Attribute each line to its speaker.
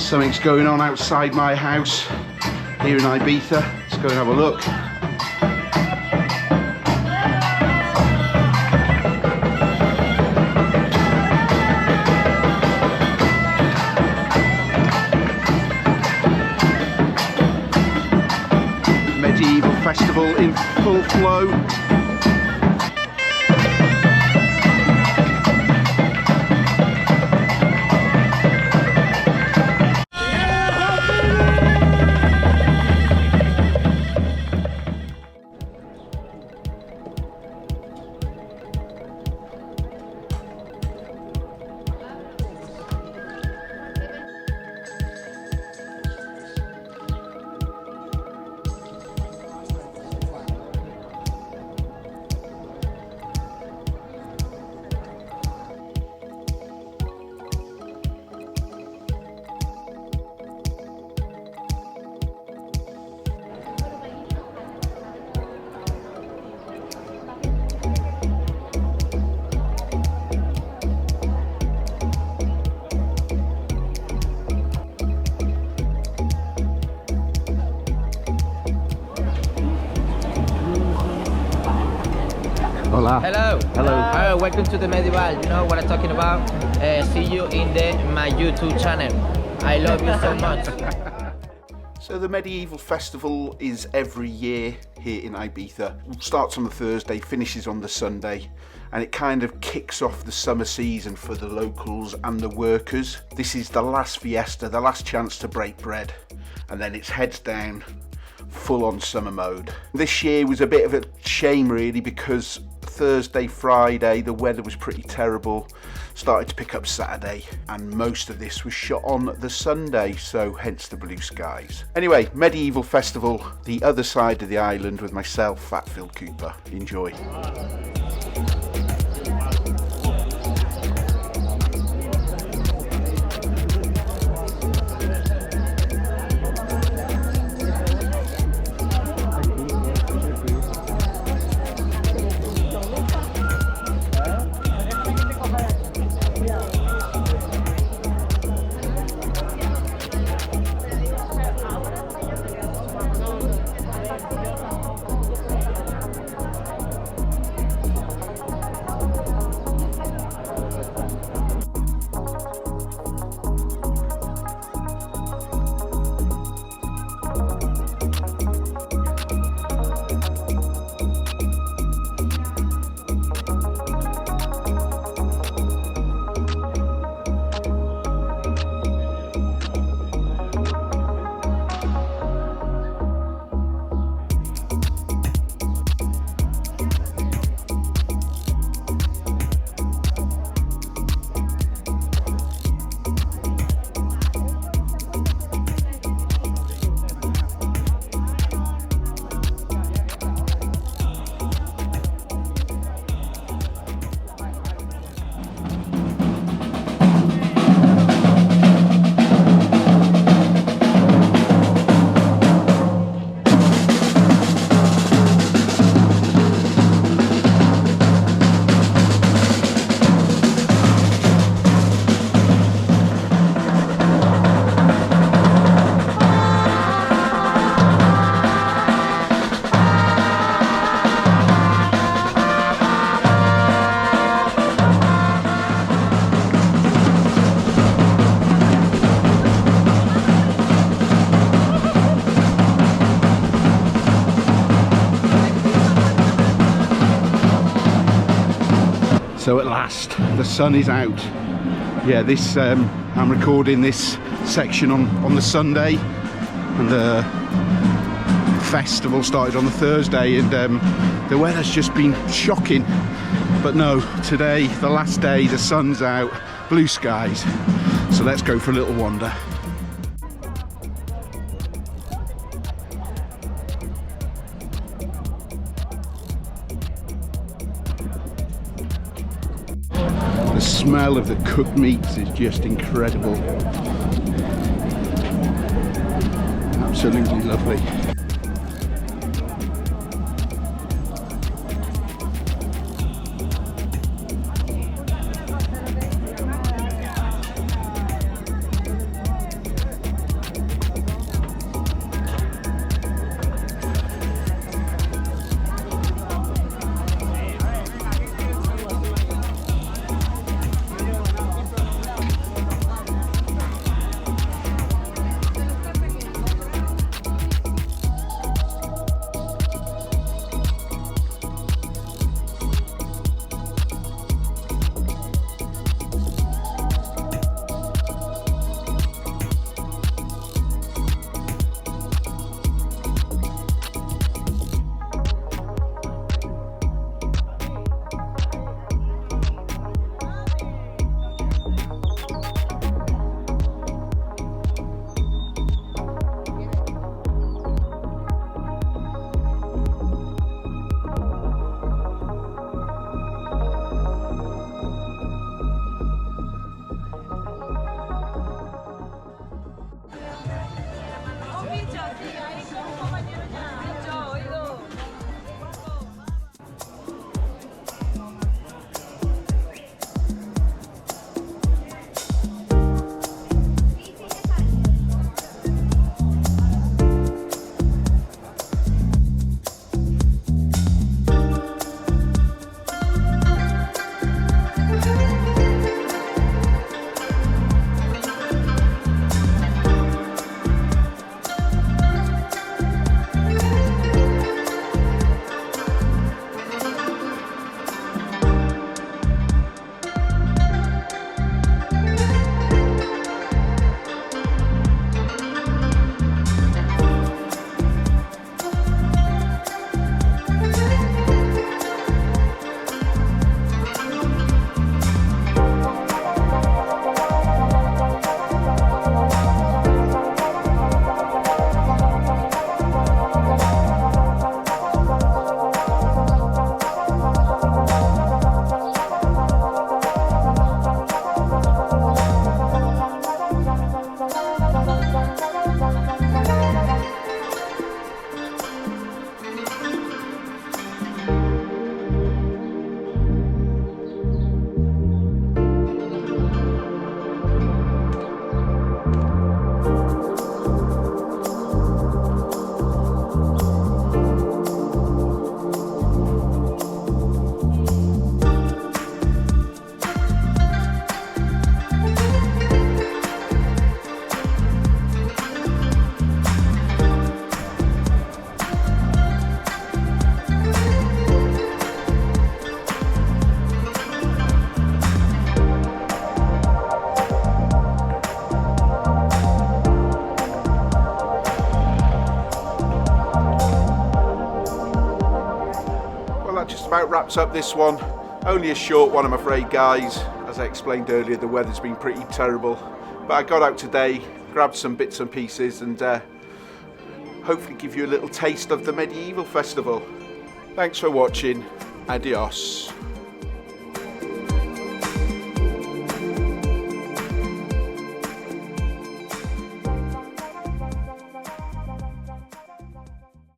Speaker 1: Something's going on outside my house here in Ibiza. Let's go and have a look. Medieval festival in full flow. Hola.
Speaker 2: Hello.
Speaker 1: Hello.
Speaker 2: Welcome to the Medieval. You know what I'm talking about? See you in my YouTube channel. I love you so much.
Speaker 1: So the Medieval Festival is every year here in Ibiza. It starts on the Thursday, finishes on the Sunday, and it kind of kicks off the summer season for the locals and the workers. This is the last fiesta, the last chance to break bread, and then it's heads down, full on summer mode. This year was a bit of a shame really, because Thursday, Friday, the weather was pretty terrible. Started to pick up Saturday, and most of this was shot on the Sunday, so hence the blue skies. Anyway, Medieval Festival, the other side of the island, with myself, Phat Phil Cooper. Enjoy. So at last, the sun is out. Yeah, this I'm recording this section on the Sunday, and the festival started on the Thursday, and the weather's just been shocking. But no, today, the last day, the sun's out, blue skies. So let's go for a little wander. The smell of the cooked meats is just incredible. Absolutely lovely. about wraps up this one. Only a short one, I'm afraid, guys. As I explained earlier, the weather's been pretty terrible. But I got out today, grabbed some bits and pieces, and hopefully give you a little taste of the Medieval Festival. Thanks for watching. Adios.